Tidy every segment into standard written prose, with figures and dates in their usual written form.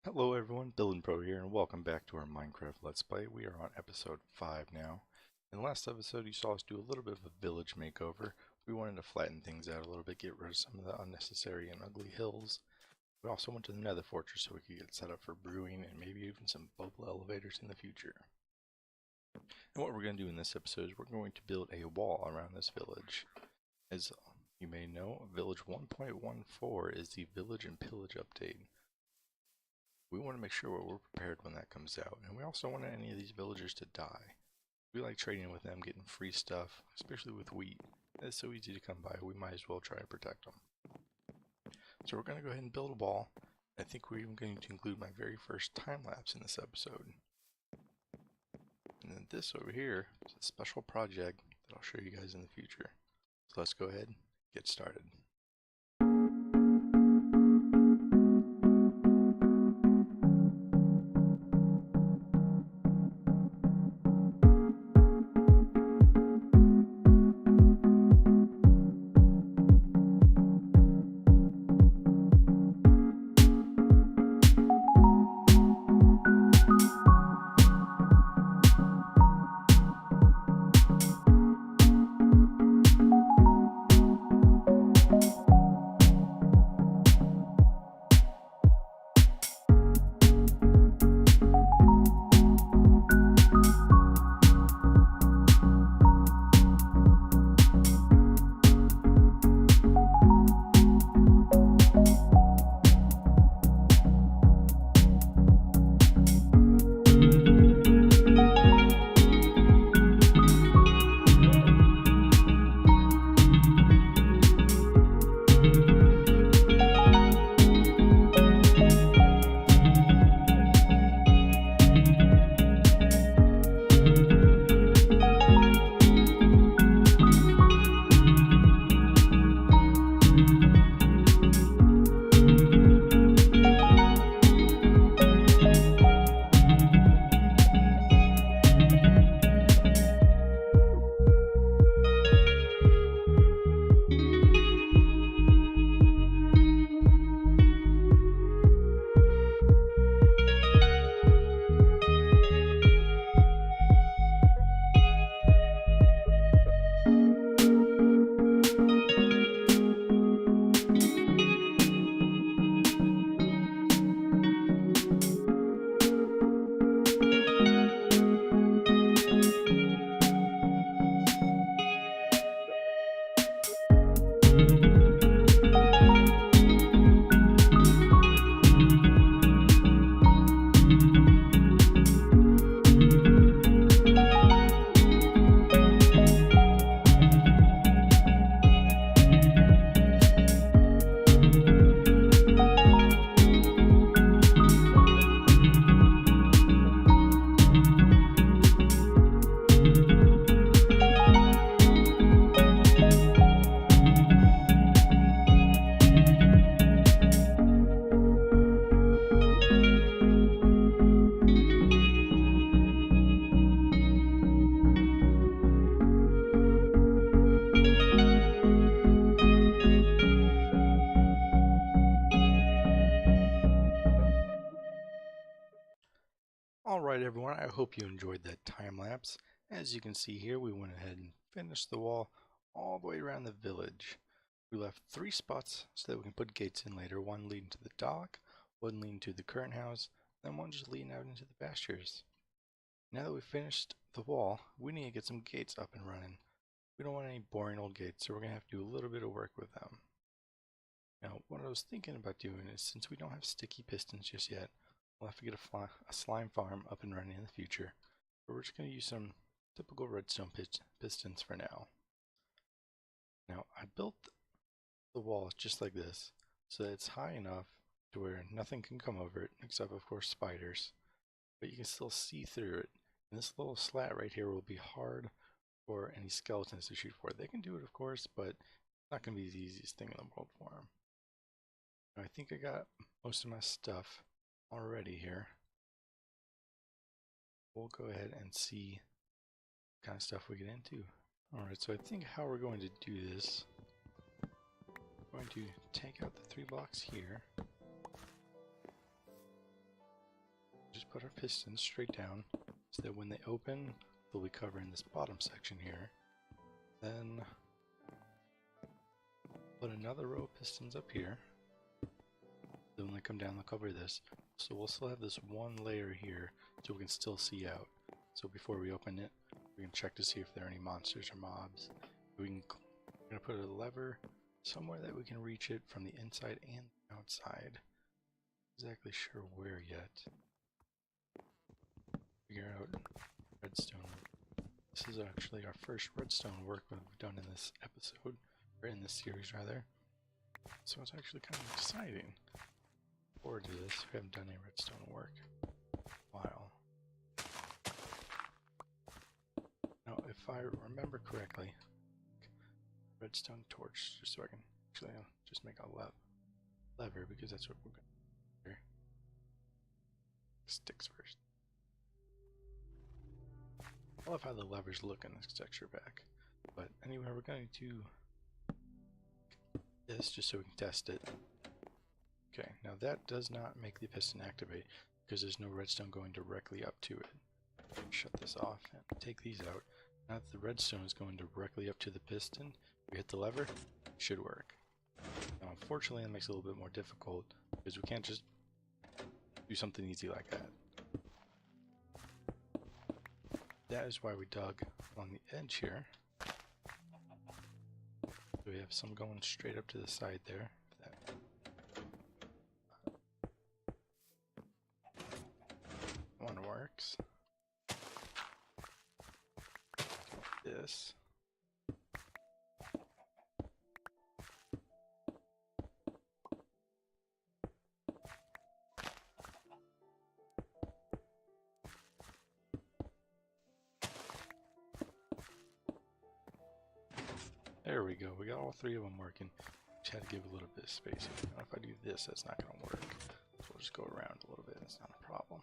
Hello everyone, BuildinPro here, and welcome back to our Minecraft Let's Play. We are on episode 5 now. In the last episode you saw us do a little bit of a village makeover. We wanted to flatten things out a little bit, get rid of some of the unnecessary and ugly hills. We also went to the Nether Fortress so we could get set up for brewing and maybe even some bubble elevators in the future. And what we're going to do in this episode is we're going to build a wall around this village. As you may know, Village 1.14 is the Village and Pillage update. We want to make sure we're prepared when that comes out, and we also don't want any of these villagers to die. We like trading with them, getting free stuff, especially with wheat. It's so easy to come by, we might as well try and protect them. So we're going to go ahead and build a wall. I think we're even going to include my very first time-lapse in this episode. And then this over here is a special project that I'll show you guys in the future. So let's go ahead and get started. Alright everyone, I hope you enjoyed that time lapse. As you can see here, we went ahead and finished the wall all the way around the village. We left 3 spots so that we can put gates in later, one leading to the dock, one leading to the current house, and one just leading out into the pastures. Now that we've finished the wall, we need to get some gates up and running. We don't want any boring old gates, so we're going to have to do a little bit of work with them. Now, what I was thinking about doing is, since we don't have sticky pistons just yet, we'll have to get a slime farm up and running in the future. But we're just going to use some typical redstone pistons for now. Now, I built the wall just like this, so that it's high enough to where nothing can come over it, except of course spiders. But you can still see through it. And this little slat right here will be hard for any skeletons to shoot for. They can do it of course, but it's not going to be the easiest thing in the world for them. Now, I think I got most of my stuff already here. We'll go ahead and see what kind of stuff we get into. Alright, so I think how we're going to do this, we're going to take out the 3 blocks here. just put our pistons straight down so that when they open, they'll be covering this bottom section here. Then put another row of pistons up here. Then when they come down, they'll cover this. So we'll still have this one layer here so we can still see out. So before we open it, we can check to see if there are any monsters or mobs. We're going to put a lever somewhere that we can reach it from the inside and the outside. Not exactly sure where yet. Figure out redstone. This is actually our first redstone work we've done in this episode, or in this series rather. So it's actually kind of exciting. Forward to this, we haven't done any redstone work in a while. Now, if I remember correctly, redstone torch, just so I can actually just make a lever because that's what we're going to do here. Sticks first. I love how the levers look in this texture pack. But anyway, we're going to do this just so we can test it. Okay, now that does not make the piston activate because there's no redstone going directly up to it. Shut this off and take these out. Now that the redstone is going directly up to the piston, we hit the lever, it should work. Now unfortunately that makes it a little bit more difficult because we can't just do something easy like that. That is why we dug on the edge here. So we have some going straight up to the side there. One works. This. There we go. We got all three of them working. Just had to give a little bit of space. Now if I do this, that's not going to work. So we'll just go around a little bit. That's not a problem.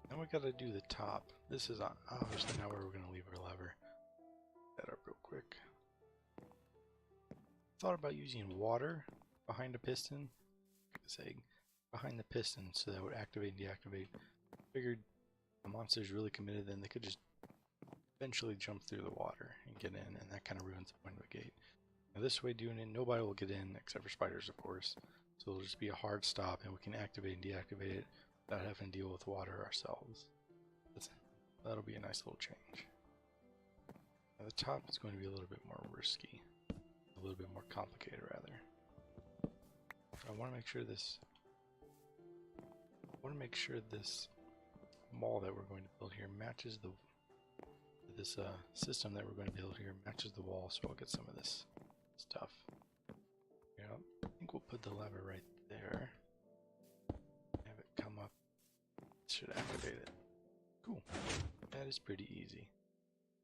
Then we got to do the top. This is obviously not where we're going to leave our lever. That up real quick. Thought about using water behind a piston. Say behind the piston so that would activate and deactivate. Figured the monster's really committed, then they could just eventually jump through the water and get in, and that kind of ruins the point of the gate. Now this way doing it, nobody will get in except for spiders, of course. So it'll just be a hard stop, and we can activate and deactivate it without having to deal with water ourselves. That'll be a nice little change. Now the top is going to be a little bit more risky, a little bit more complicated rather. So I want to make sure this. Mall that we're going to build here matches this system that we're going to build here matches the wall, so I'll get some of this stuff. Yeah, I think we'll put the lever right there. Have it come up. It should activate it. Cool. That is pretty easy.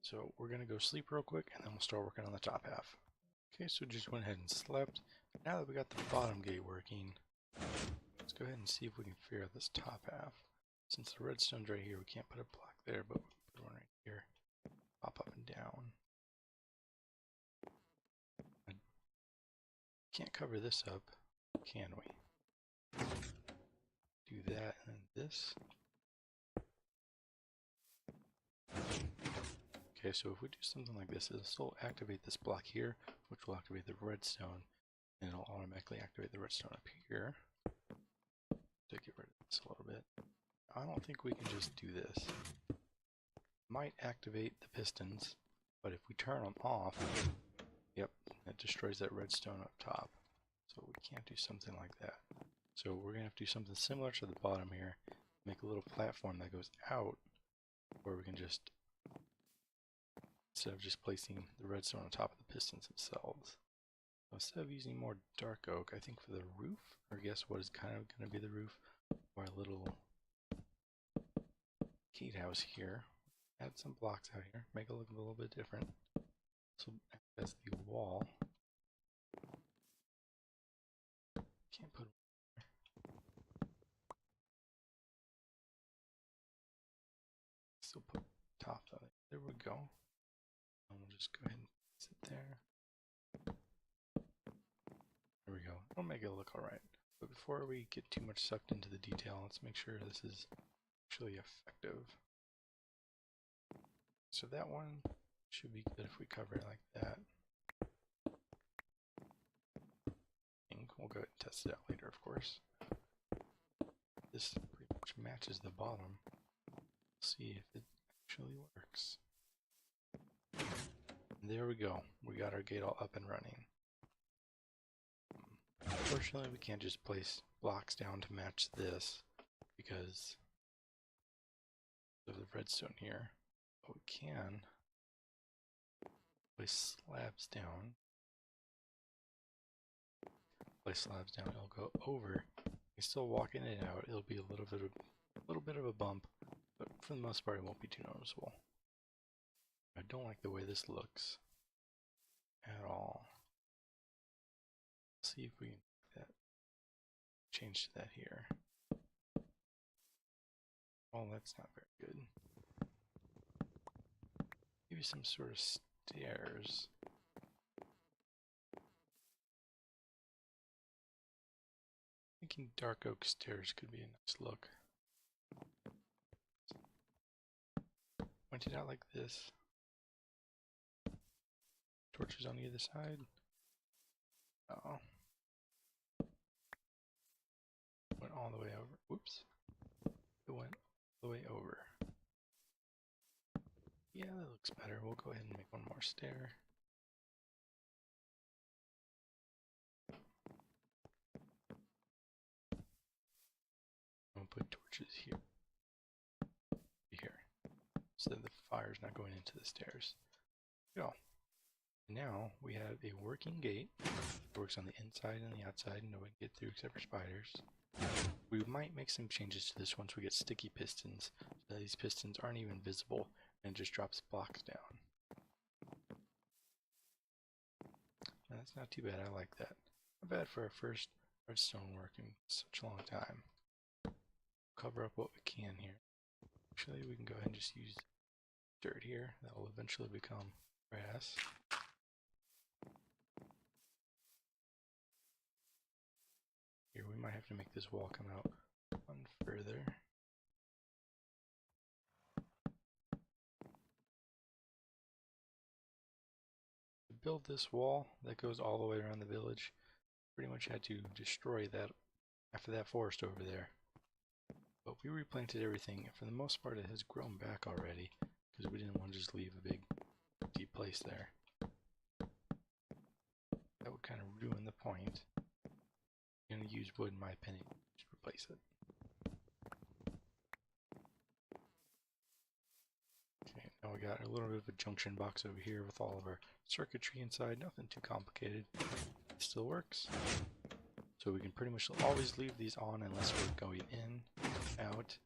So we're going to go sleep real quick and then we'll start working on the top half. Okay, so just went ahead and slept. Now that we got the bottom gate working, let's go ahead and see if we can figure out this top half. Since the redstone's right here, we can't put a block there, but we'll put one right here. Pop up and down. I can't cover this up, can we? Do that and then this. Okay, so if we do something like this, it'll still activate this block here, which will activate the redstone, and it'll automatically activate the redstone up here. To get rid of this a little bit. I don't think we can just do this. Might activate the pistons, but if we turn them off, yep, it destroys that redstone up top. So we can't do something like that. So we're gonna have to do something similar to the bottom here. Make a little platform that goes out, where we can just, instead of just placing the redstone on top of the pistons themselves. So instead of using more dark oak, I think for the roof, or guess what is kind of gonna be the roof, or a little gatehouse here. Add some blocks out here, make it look a little bit different. So as the wall, can't put still put top on it. There we go. And we'll just go ahead and sit there. There we go. It'll make it look alright. But before we get too much sucked into the detail, let's make sure this is actually effective. So that one should be good if we cover it like that. I think we'll go ahead and test it out later, of course. This pretty much matches the bottom. See if it actually works. There we go. We got our gate all up and running. Unfortunately, we can't just place blocks down to match this because of the redstone here. But we can place slabs down. Place slabs down, it'll go over. You still walk in and out, it'll be a little bit of a bump, but for the most part it won't be too noticeable. I don't like the way this looks at all. Let's see if we can change that here. Oh, that's not very good. Maybe some sort of stairs. Thinking dark oak stairs could be a nice look. Point it out like this. Torches on either side. Oh. Went all the way over. Whoops. It went all the way over. Yeah, that looks better. We'll go ahead and make one more stair. I'll put torches here. So that the fire's not going into the stairs. Go. Now we have a working gate. It works on the inside and the outside, and no one can get through except for spiders. We might make some changes to this once we get sticky pistons, so that these pistons aren't even visible and it just drops blocks down. Now, that's not too bad, I like that. Not bad for our first redstone work in such a long time. Cover up what we can here. Actually, we can go ahead and just use dirt here. That will eventually become grass. Here, we might have to make this wall come out one further. To build this wall that goes all the way around the village, pretty much had to destroy that after that forest over there. But we replanted everything, and for the most part it has grown back already, because we didn't want to just leave a big deep place there. That would kind of ruin the point. I'm going to use wood in my opinion to replace it. Okay, now we got a little bit of a junction box over here with all of our circuitry inside, nothing too complicated. It still works. So we can pretty much always leave these on unless we're going in, out.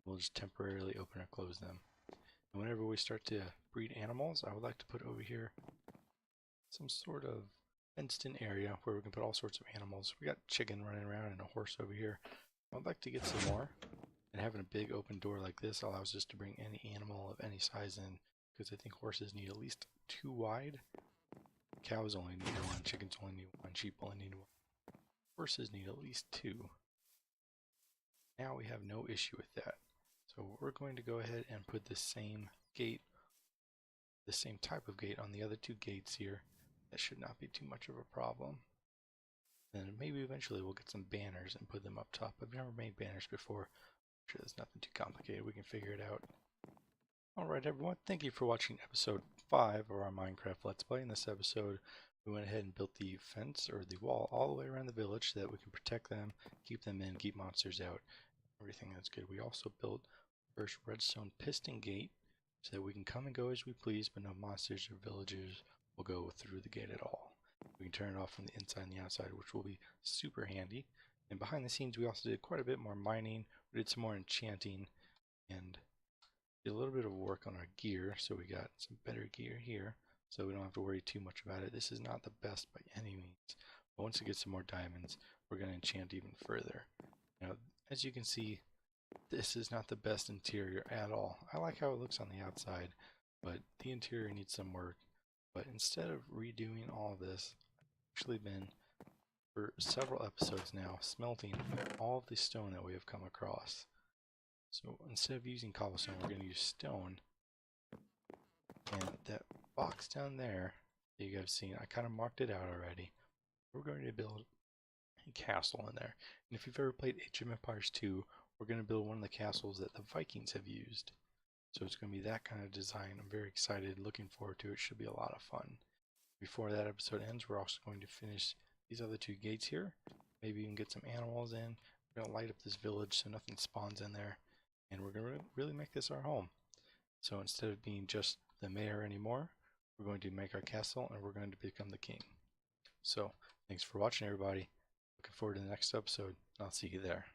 We'll just temporarily open or close them. And whenever we start to breed animals, I would like to put over here some sort of fenced-in area where we can put all sorts of animals. We got chicken running around and a horse over here. I'd like to get some more. And having a big open door like this allows us to bring any animal of any size in, because I think horses need at least 2 wide. Cows only need 1, chickens only need 1, sheep only need 1. Horses need at least 2. Now we have no issue with that. So we're going to go ahead and put the same gate, the same type of gate on the other 2 gates here. That should not be too much of a problem. And maybe eventually we'll get some banners and put them up top. I've never made banners before. I'm sure there's nothing too complicated. We can figure it out. Alright everyone, thank you for watching episode 5 of our Minecraft Let's Play. In this episode, we went ahead and built the fence, or the wall, all the way around the village so that we can protect them, keep them in, keep monsters out, everything that's good. We also built the first redstone piston gate so that we can come and go as we please, but no monsters or villagers will go through the gate at all. We can turn it off from the inside and the outside, which will be super handy. And behind the scenes, we also did quite a bit more mining. We did some more enchanting and did a little bit of work on our gear, so we got some better gear here. So we don't have to worry too much about it. This is not the best by any means. But once we get some more diamonds, we're going to enchant even further. Now, as you can see, this is not the best interior at all. I like how it looks on the outside, but the interior needs some work. But instead of redoing all of this, I've actually been for several episodes now, smelting all of the stone that we have come across. So instead of using cobblestone, we're going to use stone. And that box down there that you guys have seen, I kind of marked it out already. We're going to build a castle in there. And if you've ever played Age of Empires 2, we're going to build one of the castles that the Vikings have used. So it's going to be that kind of design. I'm very excited, looking forward to it. Should be a lot of fun. Before that episode ends, we're also going to finish these other two gates here. Maybe even get some animals in. We're going to light up this village so nothing spawns in there. And we're going to really make this our home. So instead of being just the mayor anymore, we're going to make our castle and we're going to become the king. So thanks for watching, everybody. Looking forward to the next episode. I'll see you there.